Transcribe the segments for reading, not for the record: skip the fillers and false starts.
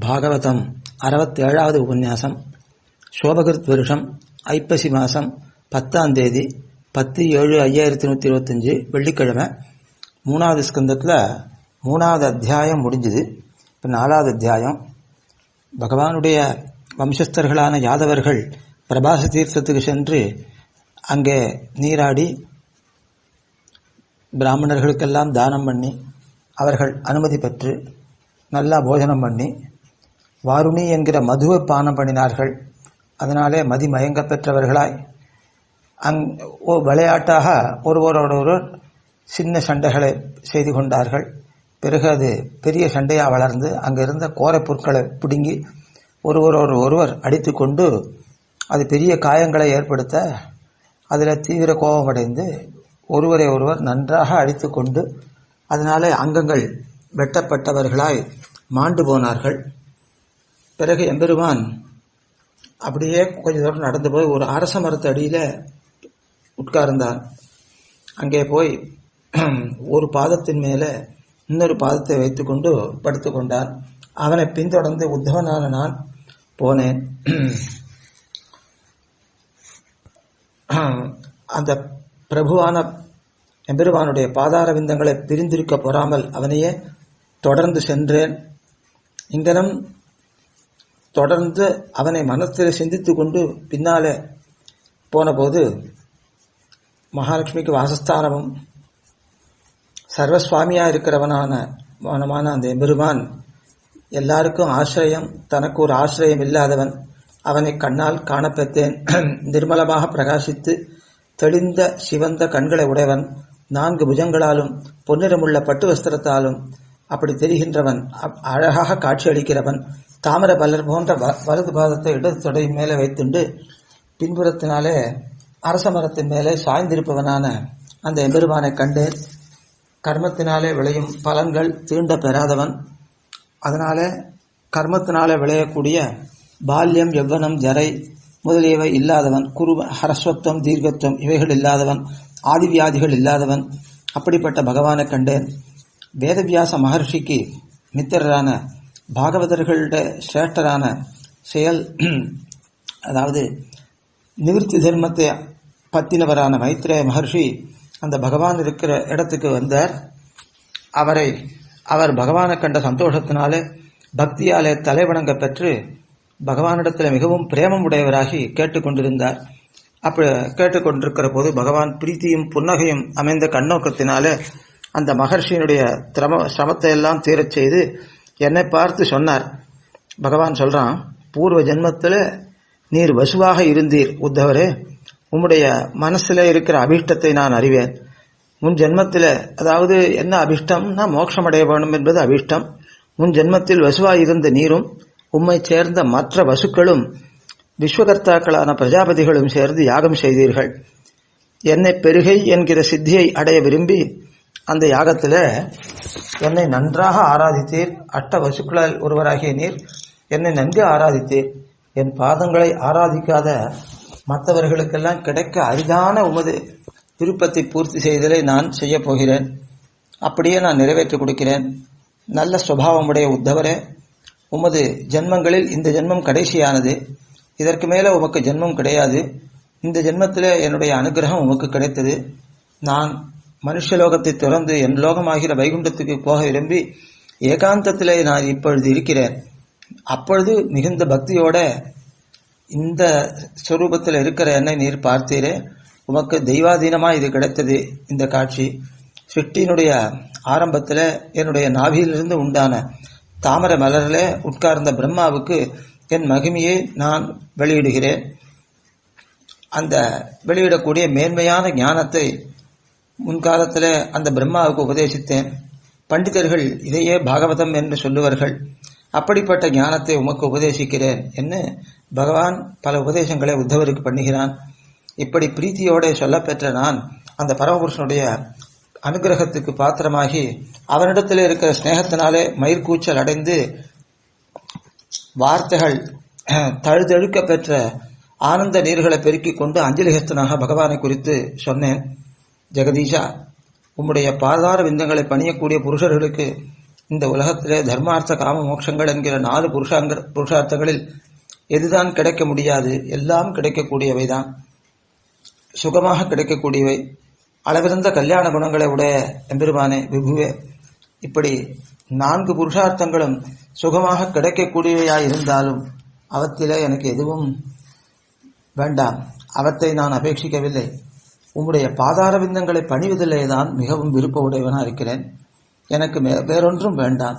భాగవతం 67வது உபன்யாசம். சோபகிருத் வருஷம் ஐப்பசி மாதம் 10ஆம் தேதி 10/7/5125 வெள்ளிக்கிழமை. 3வது ஸ்கந்தத்தில் 3வது அத்தியாயம் முடிஞ்சுது. இப்போ 4வது அத்தியாயம். பகவானுடைய வம்சஸ்தர்களான யாதவர்கள் பிரபாச தீர்த்தத்துக்கு சென்று அங்கே நீராடி பிராமணர்களுக்கெல்லாம் தானம் பண்ணி அவர்கள் அனுமதி பெற்று நல்லா போஜனம் பண்ணி வாருணி என்கிற மதுவை பானம் பண்ணினார்கள். அதனாலே மதி மயங்க பெற்றவர்களாய் விளையாட்டாக ஒருவரோடொருவர் சின்ன சண்டைகளை செய்து கொண்டார்கள். பிறகு அது பெரிய சண்டையாக வளர்ந்து அங்கிருந்த கோரை பொருட்களை பிடுங்கி ஒருவர் அடித்து கொண்டு அது பெரிய காயங்களை ஏற்படுத்த அதில் தீவிர கோபமடைந்து ஒருவரை ஒருவர் நன்றாக அடித்து கொண்டு அதனாலே அங்கங்கள் வெட்டப்பட்டவர்களாய் மாண்டு போனார்கள். பிறகு எம்பெருமான் அப்படியே கொஞ்சம் தூரம் நடந்து போய் ஒரு அரச மரத்து அடியில் உட்கார்ந்தார். அங்கே போய் ஒரு பாதத்தின் மேலே இன்னொரு பாதத்தை வைத்து கொண்டு படுத்து கொண்டார். அவனை பின்தொடர்ந்து உத்தவனான நான் போனேன். அந்த பிரபுவான எம்பெருமானுடைய பாதார விந்தங்களை பிரிந்திருக்க பொறாமல் அவனையே தொடர்ந்து சென்றேன். இங்கனம் தொடர்ந்து அவனை மனத்தில் சிந்தித்து கொண்டு பின்னாலே போனபோது மகாலட்சுமிக்கு வாசஸ்தானமும் சர்வசுவாமியாக இருக்கிறவனான அந்த எம்பெருமான் எல்லாருக்கும் ஆசிரியம், தனக்கு ஒரு ஆசிரியம் இல்லாதவன். அவனை கண்ணால் காணப்பெற்றேன். நிர்மலமாக பிரகாசித்து தெளிந்த சிவந்த கண்களை உடையவன், 4 புஜங்களாலும் பொன்னிறமுள்ள பட்டு வஸ்திரத்தாலும் அப்படி தெரிகின்றவன், அழகாக காட்சியளிக்கிறவன். தாமர பலர் போன்ற வலது பாதத்தை இடது தொடை மேலே வைத்துண்டு பின்புறத்தினாலே அரச மரத்தின் மேலே சாய்ந்திருப்பவனான அந்த எம்பெருமானை கண்டேன். கர்மத்தினாலே விளையும் பலன்கள் தீண்ட பெறாதவன். அதனாலே கர்மத்தினாலே விளையக்கூடிய பால்யம், யவ்வனம், ஜரை முதலியவை இல்லாதவன். ஹரஸ்வத்துவம், தீர்க்கத்துவம் இவைகள் இல்லாதவன். ஆதிவியாதிகள் இல்லாதவன். அப்படிப்பட்ட பகவானை கண்டேன். வேதவியாச மகர்ஷிக்கு மித்திரரான பாகவதர்களுடைய சிரேஷ்டரான செயல், அதாவது நிவிருத்தி தர்மத்தை பத்தினவரான மைத்ரேய மகர்ஷி அந்த பகவான் இருக்கிற இடத்துக்கு வந்தார். அவர் பகவானை கண்ட சந்தோஷத்தினாலே பக்தியாலே தலைவணங்க பெற்று பகவானிடத்தில் மிகவும் பிரேமம் உடையவராகி கேட்டுக்கொண்டிருந்தார். அப்படி கேட்டுக்கொண்டிருக்கிற போது பகவான் பிரீத்தியும் புன்னகையும் அமைந்த கண்ணோக்கத்தினாலே அந்த மகர்ஷியினுடைய சிரமத்தை எல்லாம் தீரச் செய்து என்னை பார்த்து சொன்னார். பகவான் சொல்றான், பூர்வ ஜென்மத்தில் நீர் வசுவாக இருந்தீர் உத்தவரே. உம்முடைய மனசில் இருக்கிற அபிஷ்டத்தை நான் அறிவேன். முன் ஜென்மத்தில், அதாவது என்ன அபிஷ்டம்னா மோட்சம் அடைய வேணும் என்பது அபிஷ்டம். முன் ஜென்மத்தில் வசுவாக இருந்த நீரும் உம்மை சேர்ந்த மற்ற வசுக்களும் விஸ்வகர்த்தாக்களான பிரஜாபதிகளும் சேர்ந்து யாகம் செய்தீர்கள். என்னை பெருகை என்கிற சித்தியை அடைய விரும்பி அந்த யாகத்தில் என்னை நன்றாக ஆராதித்தீர். அஷ்ட வசுக்களால் ஒருவராகிய நீர் என்னை நன்கு ஆராதித்தீர். என் பாதங்களை ஆராதிக்காத மற்றவர்களுக்கெல்லாம் கிடைக்க அரிதான உமது விருப்பத்தை பூர்த்தி செய்தலை நான் செய்ய போகிறேன். அப்படியே நான் நிறைவேற்றி கொடுக்கிறேன். நல்ல சுபாவமுடைய உத்தவரே, உமது ஜென்மங்களில் இந்த ஜென்மம் கடைசியானது. இதற்கு மேலே உமக்கு ஜென்மம் கிடையாது. இந்த ஜென்மத்தில் என்னுடைய அனுகிரகம் உமக்கு கிடைத்தது. நான் மனுஷலோகத்தை துறந்து என் லோகமாகிற வைகுண்டத்துக்கு போக விரும்பி ஏகாந்தத்திலே நான் இப்பொழுது இருக்கிறேன். அப்பொழுது மிகுந்த பக்தியோட இந்த ஸ்வரூபத்தில் இருக்கிற என்னை நீர் பார்த்தீரே. உமக்கு தெய்வாதீனமாக இது கிடைத்தது. இந்த காட்சி சிருஷ்டியினுடைய ஆரம்பத்தில் என்னுடைய நாபியிலிருந்து உண்டான தாமரை மலரில் உட்கார்ந்த பிரம்மாவுக்கு என் மகிமையை நான் வெளியிடுகிறேன். அந்த வெளியிடக்கூடிய மேன்மையான ஞானத்தை முன்காலத்தில் அந்த பிரம்மாவுக்கு உபதேசித்தேன். பண்டிதர்கள் இதையே பாகவதம் என்று சொல்லுவார்கள். அப்படிப்பட்ட ஞானத்தை உமக்கு உபதேசிக்கிறேன் என்று பகவான் பல உபதேசங்களை உத்தவருக்கு பண்ணுகிறான். இப்படி பிரீத்தியோட சொல்லப்பெற்ற நான் அந்த பரமபுருஷனுடைய அனுகிரகத்துக்கு பாத்திரமாகி அவனிடத்தில் இருக்கிற ஸ்நேகத்தினாலே மயிர்கூச்சல் அடைந்து வார்த்தைகள் தழுதழுக்க பெற்ற ஆனந்த நீர்களை பெருக்கிக் கொண்டு அஞ்சலிஹஸ்தனாக பகவானை குறித்து சொன்னேன். ஜெகதீஷா, உம்முடைய பாதார விந்தங்களை பணியக்கூடிய புருஷர்களுக்கு இந்த உலகத்திலே தர்மார்த்த காம மோட்சங்கள் என்கிற 4 புருஷார்த்தங்களில் எதுதான் கிடைக்க முடியாது? எல்லாம் கிடைக்கக்கூடியவைதான், சுகமாக கிடைக்கக்கூடியவை. அளவிருந்த கல்யாண குணங்களை உடைய எம்பெருமானே, விபுவே, இப்படி 4 புருஷார்த்தங்களும் சுகமாக கிடைக்கக்கூடியவையாய் இருந்தாலும் அவற்றிலே எனக்கு எதுவும் வேண்டாம், அவற்றை நான் அபேட்சிக்கவில்லை. உம்முடைய பாதார விந்தங்களை பணிவதிலே தான் மிகவும் விருப்ப உடையவனாக இருக்கிறேன். எனக்கு வேறொன்றும் வேண்டாம்.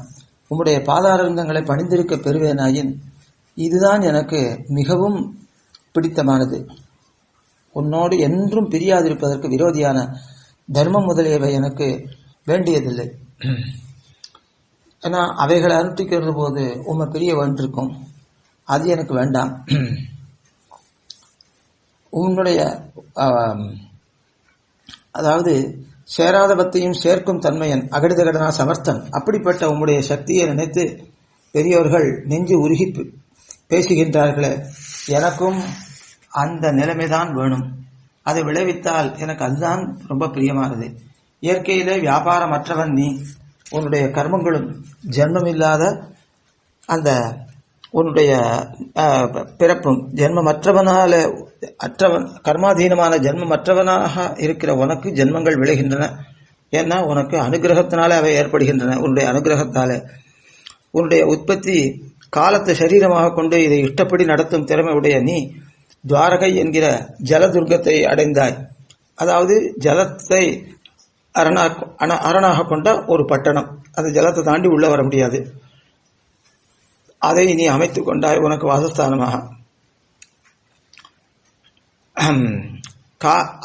உம்முடைய பாதார விந்தங்களை பணிந்திருக்க பெறுவேனாயின் இதுதான் எனக்கு மிகவும் பிடித்தமானது. உன்னோடு என்றும் பிரியாதிருப்பதற்கு விரோதியான தர்மம் முதலியவை எனக்கு வேண்டியதில்லை. ஏன்னா அவைகளை அனுஷ்டிக்கிறது போது உம்மை பிரிய வேண்டியிருக்கும், அது எனக்கு வேண்டாம். உன்னுடைய அதாவது சேராத பக்தியும் சேர்க்கும் தன்மையன் அகடிதகடனா சமர்த்தன், அப்படிப்பட்ட உம்முடைய சக்தியை நினைத்து பெரியோர்கள் நெஞ்சு உருகி பேசுகின்றார்களே, எனக்கும் அந்த நிலைமைதான் வேணும். அதை விளைவித்தால் எனக்கு அதுதான் ரொம்ப பிரியமானது. இயற்கையிலே வியாபாரமற்றவன் நீ, உன்னுடைய கர்மங்களும் ஜென்மமில்லாத அந்த உன்னுடைய பிறப்பும் ஜென்மமற்றவனால அற்றவன் கர்மாதீனமான ஜென்மமற்றவனாக இருக்கிற உனக்கு ஜென்மங்கள் விளைகின்றன. ஏன்னா உனக்கு அனுகிரகத்தினாலே அவை ஏற்படுகின்றன. உன்னுடைய அனுகிரகத்தாலே உன்னுடைய உற்பத்தி காலத்தை சரீரமாக கொண்டு இதை இஷ்டப்படி நடத்தும் திறமை உடைய நீ துவாரகை என்கிற ஜலதுர்கத்தை அடைந்தாய். அதாவது ஜலத்தை அரணாக கொண்ட ஒரு பட்டணம். அந்த ஜலத்தை தாண்டி உள்ள வர முடியாது. அதை நீ அமைத்துக் கொண்டாய் உனக்கு வாசஸ்தானமாக.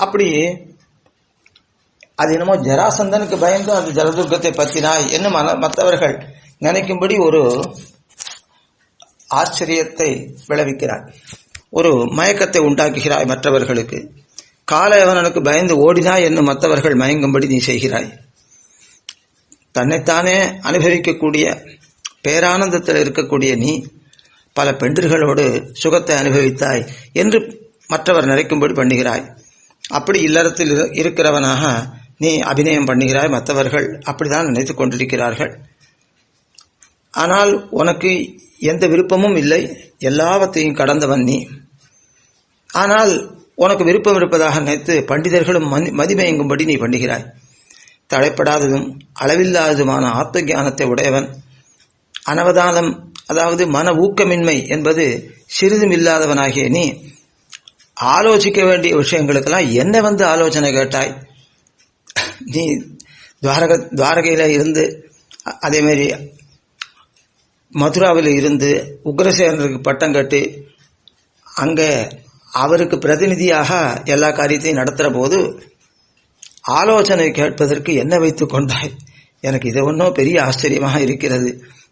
அப்படி அது என்னமோ ஜராசந்தனுக்கு பயந்து அந்த ஜலதுர்கத்தை பற்றினாய் என்ன மற்றவர்கள் நினைக்கும்படி ஒரு ஆச்சரியத்தை விளைவிக்கிறாய், ஒரு மயக்கத்தை உண்டாக்குகிறாய் மற்றவர்களுக்கு. காலயவனுக்கு பயந்து ஓடினாய் என்னும் மற்றவர்கள் மயங்கும்படி நீ செய்கிறாய். தன்னைத்தானே அனுபவிக்கக்கூடிய பேரானந்தத்தில் இருக்கக்கூடிய நீ பல பெண்டிர்களோடு சுகத்தை அனுபவித்தாய் என்று மற்றவர் நினைக்கும்படி பண்ணுகிறாய். அப்படி இல்லறத்தில் இருக்கிறவனாக நீ அபிநயம் பண்ணுகிறாய். மற்றவர்கள் அப்படிதான் நினைத்து கொண்டிருக்கிறார்கள். ஆனால் உனக்கு எந்த விருப்பமும் இல்லை, எல்லாவற்றையும் கடந்தவன் நீ. ஆனால் உனக்கு விருப்பம் இருப்பதாக நினைத்து பண்டிதர்களும் மதிமயங்கும்படி நீ பண்ணுகிறாய். தடைப்படாததும் அளவில்லாததுமான ஆத்ம ஞானத்தை உடையவன். அனவதானம் அதாவது மன ஊக்கமின்மை என்பது சிறிதும் இல்லாதவனாகிய நீ ஆலோசிக்க வேண்டிய விஷயங்களுக்கெல்லாம் என்ன வந்து ஆலோசனை கேட்டாய்? நீ துவாரகையில் இருந்து அதேமாரி மதுராவில் இருந்து உக்ரசேனருக்கு பட்டம் கட்டி அங்கே அவருக்கு பிரதிநிதியாக எல்லா காரியத்தையும் நடத்துகிற போது ஆலோசனை கேட்பதற்கு என்ன வைத்து கொண்டாய்? எனக்கு இது ஒன்றும் பெரிய ஆச்சரியமாக இருக்கிறது.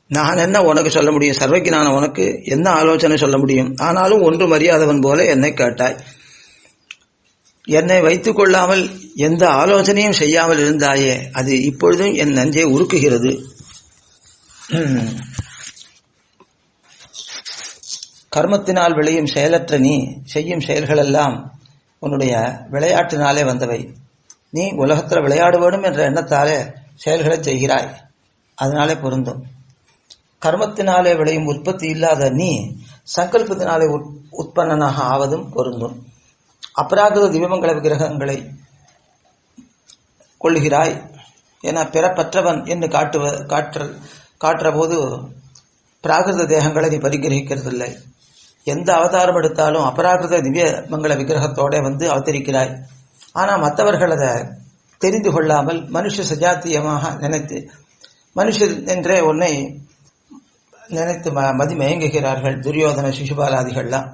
நான் என்ன உனக்கு சொல்ல முடியும்? சர்வஜனான உனக்கு என்ன ஆலோசனை சொல்ல முடியும்? ஆனாலும் ஒன்று மரியாதவன் போல என்னை கேட்டாய். என்னை வைத்துக் கொள்ளாமல் எந்த ஆலோசனையும் செய்யாமல் இருந்தாயே, அது இப்பொழுதும் என் நெஞ்சை உருக்குகிறது. கர்மத்தினால் விளையும் செயலற்ற நீ செய்யும் செயல்களெல்லாம் உன்னுடைய விளையாட்டினாலே வந்தவை. நீ உலகத்தில் விளையாட வேண்டும் என்ற எண்ணத்தாலே செயல்களை செய்கிறாய், அதனாலே பொருந்தும். கர்மத்தினாலே விளையும் உற்பத்தி இல்லாத நீ சங்கல்பத்தினாலே உற்பத்தனாக ஆவதும் பொருந்தும். அபராகிருத திவ்யமங்கல விக்கிரகங்களை கொள்ளுகிறாய். என பிறப்பற்றவன் என்று காட்டுற போது பிராகிருத தேகங்களை நீ பரிகிரகிக்கிறதில்லை. எந்த அவதாரம் எடுத்தாலும் அபராகிருத திவ்ய மங்கள விக்கிரகத்தோட வந்து அவதரிக்கிறாய். ஆனால் மற்றவர்கள் அதை தெரிந்து கொள்ளாமல் மனுஷ சஜாத்தியமாக நினைத்து மனுஷர் என்றே உன்னை நினைத்து மதிமயங்குகிறார்கள். துரியோதன சிசுபாலாதிகள்லாம்.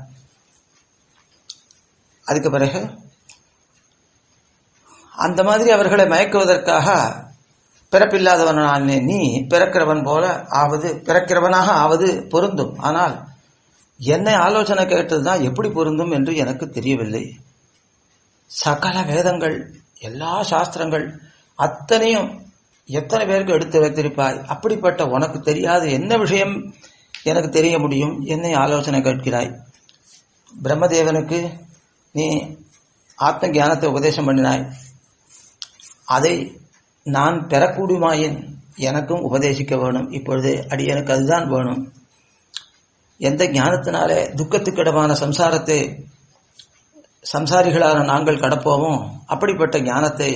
அதுக்கு பிறகு அந்த மாதிரி அவர்களை மயக்குவதற்காக பிறப்பில்லாதவனான நீ பிறக்கிறவனாக ஆவது பொருந்தும். ஆனால் என்னை ஆலோசனை கேட்டதுதான் எப்படி பொருந்தும் என்று எனக்கு தெரியவில்லை. சகல வேதங்கள், எல்லா சாஸ்திரங்கள் அத்தனையும் எத்தனை பேருக்கு எடுத்து வைத்திருப்பாய். அப்படிப்பட்ட உனக்கு தெரியாத என்ன விஷயம் எனக்கு தெரிய முடியும்? என்னை ஆலோசனை கேட்கிறாய். பிரம்மதேவனுக்கு நீ ஆத்ம ஞானத்தை உபதேசம் பண்ணினாய். அதை நான் பெறக்கூடுமாயின் எனக்கும் உபதேசிக்க வேணும். இப்பொழுது அடியனுக்கு அதுதான் வேணும். எந்த ஞானத்தினாலே துக்கத்துக்கிடமான சம்சாரத்தை சம்சாரிகளான நாங்கள் கடப்போமோ அப்படிப்பட்ட ஞானத்தை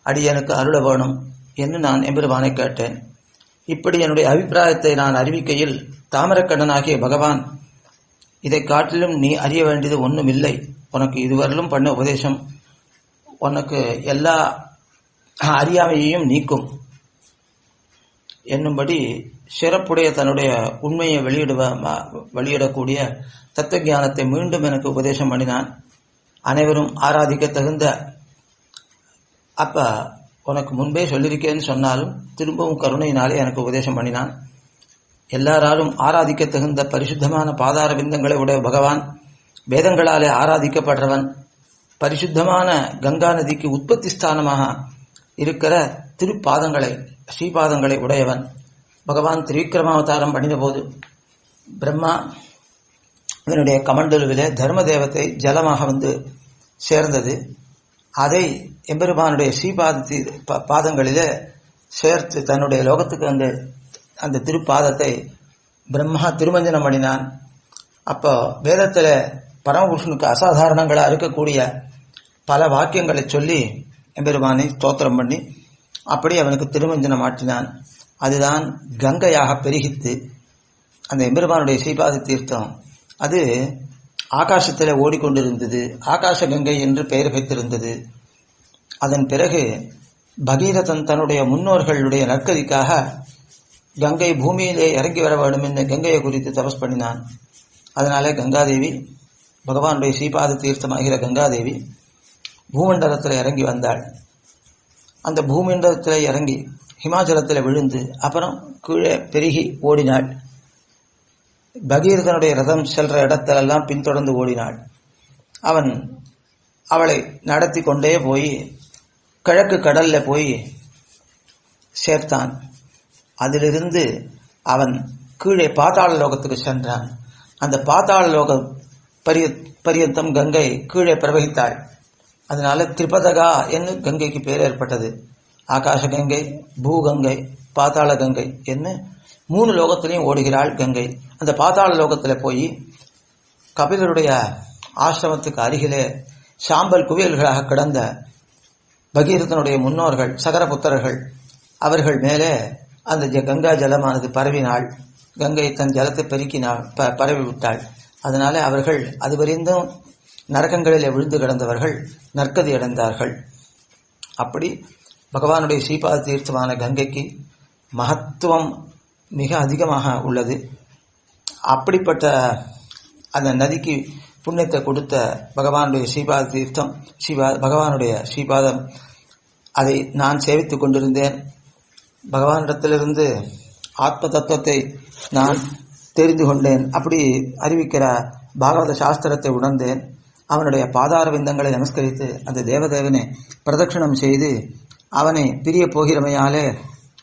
அடியனுக்கு அருள வேணும் என்று நான் எம்பெருமானை கேட்டேன். இப்படி என்னுடைய அபிப்பிராயத்தை நான் அறிவிக்கையில் தாமரக்கண்ணனாகிய பகவான், இதை காட்டிலும் நீ அறிய வேண்டியது ஒன்றும் இல்லை, உனக்கு இதுவரையிலும் பண்ண உபதேசம் உனக்கு எல்லா அறியாமையையும் நீக்கும் என்னும்படி சிறப்புடைய தன்னுடைய உண்மையை வெளியிடக்கூடிய தத்துவ ஞானத்தை மீண்டும் எனக்கு உபதேசம் பண்ணினான். அனைவரும் ஆராதிக்க தகுந்த, அப்ப உனக்கு முன்பே சொல்லியிருக்கேன்னு சொன்னாலும் திரும்பவும் கருணையினாலே எனக்கு உபதேசம் பண்ணினான். எல்லாராலும் ஆராதிக்க தகுந்த பரிசுத்தமான பாதார பிந்தங்களை உடைய பகவான், வேதங்களாலே ஆராதிக்கப்படுறவன், பரிசுத்தமான கங்கா நதிக்கு உற்பத்தி ஸ்தானமாக இருக்கிற திருப்பாதங்களை ஸ்ரீபாதங்களை உடையவன் பகவான். திரிவிக்ரமாவதாரம் பண்ணின போது பிரம்மா இதனுடைய கமண்டலுவிலே தர்ம தேவத்தை ஜலமாக வந்து சேர்ந்தது. அதை எம்பெருமானுடைய பாதங்களிலே சேர்த்து தன்னுடைய லோகத்துக்கு அந்த திருப்பாதத்தை பிரம்மா திருமஞ்சனம் பண்ணினான். அப்போ வேதத்தில் பரமபுருஷனுக்கு அசாதாரணங்களாக இருக்கக்கூடிய பல வாக்கியங்களை சொல்லி எம்பெருமானை ஸ்தோத்திரம் பண்ணி அப்படி அவனுக்கு திருமஞ்சனம் ஆற்றினான். அதுதான் கங்கையாக பெருகித்து அந்த எம்பெருமானுடைய ஸ்ரீபாத தீர்த்தம் அது ஆகாசத்தில் ஓடிக்கொண்டிருந்தது. ஆகாச கங்கை என்று பெயர் வைத்திருந்தது. அதன் பிறகு பகீரதன் தன்னுடைய முன்னோர்களுடைய நற்கதிக்காக கங்கை பூமியிலே இறங்கி வர வேண்டும் என்று கங்கையை குறித்து தபஸ் பண்ணினான். அதனாலே கங்காதேவி, பகவானுடைய ஸ்ரீபாத தீர்த்தமாகிற கங்காதேவி பூமண்டலத்தில் இறங்கி வந்தாள். அந்த பூமண்டலத்தில் இறங்கி ஹிமாச்சலத்தில் விழுந்து அப்புறம் கீழே பெருகி ஓடினாள். பகீரதனுடைய ரதம் செல்ற இடத்திலெல்லாம் பின்தொடர்ந்து ஓடினாள். அவன் அவளை நடத்தி கொண்டே போய் கிழக்கு கடல்ல போய் சேர்த்தான். அதிலிருந்து அவன் கீழே பாதாள லோகத்துக்கு சென்றான். அந்த பாதாள லோக பரியந்தம் கங்கை கீழே பிரவகித்தாள். அதனால திரிபதகா என்று கங்கைக்கு பேர் ஏற்பட்டது. ஆகாச கங்கை, பூகங்கை, பாதாள கங்கை என்று 3 லோகத்திலையும் ஓடுகிறாள் கங்கை. அந்த பாதாள லோகத்தில் போய் கபிலருடைய ஆசிரமத்துக்கு அருகிலே சாம்பல் குவியல்களாக கிடந்த பகீரதனுடைய முன்னோர்கள் சகரபுத்திரர்கள் அவர்கள் மேலே அந்த கங்கா ஜலமானது பரவினாள். கங்கை தன் ஜலத்தை பெருக்கினாள், பரவிவிட்டாள். அதனால அவர்கள் அதுவரைந்தும் நரகங்களிலே விழுந்து கிடந்தவர்கள் நற்கதி அடைந்தார்கள். அப்படி பகவானுடைய ஸ்ரீபாத தீர்த்தமான கங்கைக்கு மகத்துவம் மிக அதிகமாக உள்ளது. அப்படிப்பட்ட அந்த நதிக்கு புண்ணியத்தை கொடுத்த பகவானுடைய ஸ்ரீபாத தீர்த்தம் பகவானுடைய ஸ்ரீபாதம், அதை நான் சேவித்துக் கொண்டிருந்தேன். பகவானிடத்திலிருந்து ஆத்ம தத்துவத்தை நான் தெரிந்து கொண்டேன். அப்படி அறிவிக்கிற பாகவத சாஸ்திரத்தை உணர்ந்தேன். அவனுடைய பாதார விந்தங்களை நமஸ்கரித்து அந்த தேவதேவனை பிரதட்சணம் செய்து அவனை பிரிய போகிறமையாலே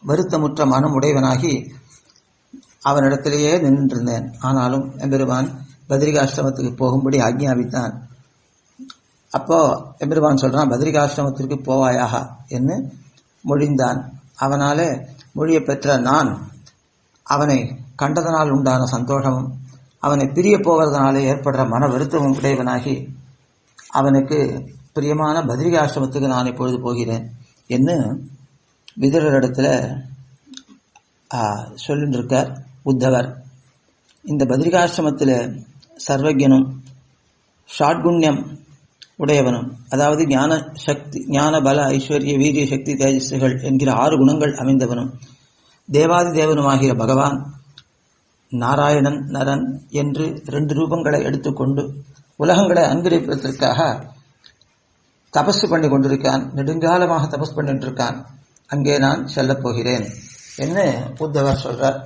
வருத்தமுற்ற மனம் உடையவனாகி அவனிடத்திலேயே நின்றிருந்தேன். ஆனாலும் எம்பெருமான் பத்ரிகாசிரமத்துக்கு போகும்படி ஆக்ஞாபித்தான். அப்போ எம்பெருமான் சொல்றான், பத்ரிகாசிரமத்திற்கு போவாயாக என்று மொழிந்தான். அவனாலே மொழியை பெற்ற நான் அவனை கண்டதனால் உண்டான சந்தோஷமும் அவனை பிரிய போவதனாலே ஏற்படுற மன வருத்தமும் உடையவனாகி அவனுக்கு பிரியமான பத்ரிகாசிரமத்துக்கு நான் இப்பொழுது போகிறேன் என்று விதுரரிடத்தில் சொல்லின்றிருக்கார் உத்தவர். இந்த பத்ரிகாசிரமத்தில் சர்வஜனும் ஷாட்குண்யம் உடையவனும், அதாவது ஞான சக்தி, ஞான பல ஐஸ்வர்ய வீரிய சக்தி தேஜஸ்கள் என்கிற 6 குணங்கள் அமைந்தவனும் தேவாதி தேவனுமாகிற பகவான் நாராயணன் நரன் என்று 2 ரூபங்களை எடுத்துக்கொண்டு உலகங்களை அனுகிரகிப்பதற்காக தபசு பண்ணி கொண்டிருக்கான். நெடுங்காலமாக தபஸ் பண்ணிட்டு இருக்கான். அங்கே நான் செல்லப் போகிறேன் என்று உத்தவர் சொல்றார்.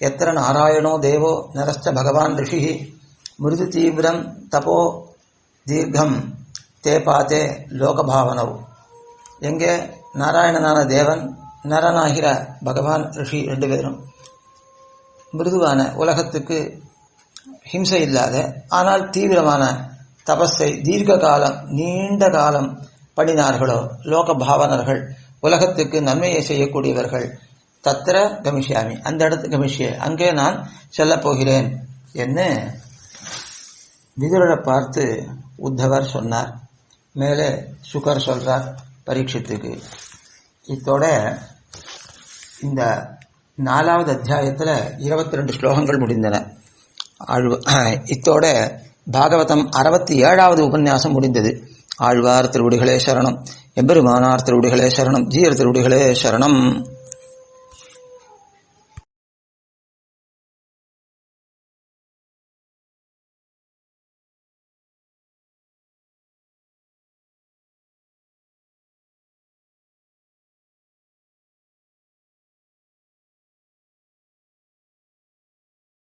எத்திர நாராயணோ தேவோ நரஸ்த பகவான் ரிஷி மிருது தீவிரம் தபோ தீர்க்கம் தே பாத்தே லோகபாவனவ். எங்கே நாராயணனான தேவன், நரனாகிற பகவான் ரிஷி 2 பேரும் மிருதுவான உலகத்துக்கு ஹிம்சை இல்லாத ஆனால் தீவிரமான தபஸை தீர்க்க காலம் நீண்ட காலம் பண்ணினார்களோ லோக பாவனர்கள், உலகத்துக்கு நன்மையை செய்யக்கூடியவர்கள், தத்திர கமிஷ்யாமி, அந்த இடத்து கமிஷ்யே, அங்கே நான் செல்லப் போகிறேன் என்று விதுரரை பார்த்து உத்தவர் சொன்னார். மேலே சுகர் சொல்றார் பரீட்சித்துக்கு. இத்தோட இந்த 4வது அத்தியாயத்தில் 22 ஸ்லோகங்கள் முடிந்தன. இத்தோட பாகவதம் 67வது உபன்யாசம் முடிந்தது. ஆழ்வார் திருவடிகளே சரணம், எம்பெருமானார் திருவடிகளே சரணம், ஜீயர் திருவடிகளே சரணம்.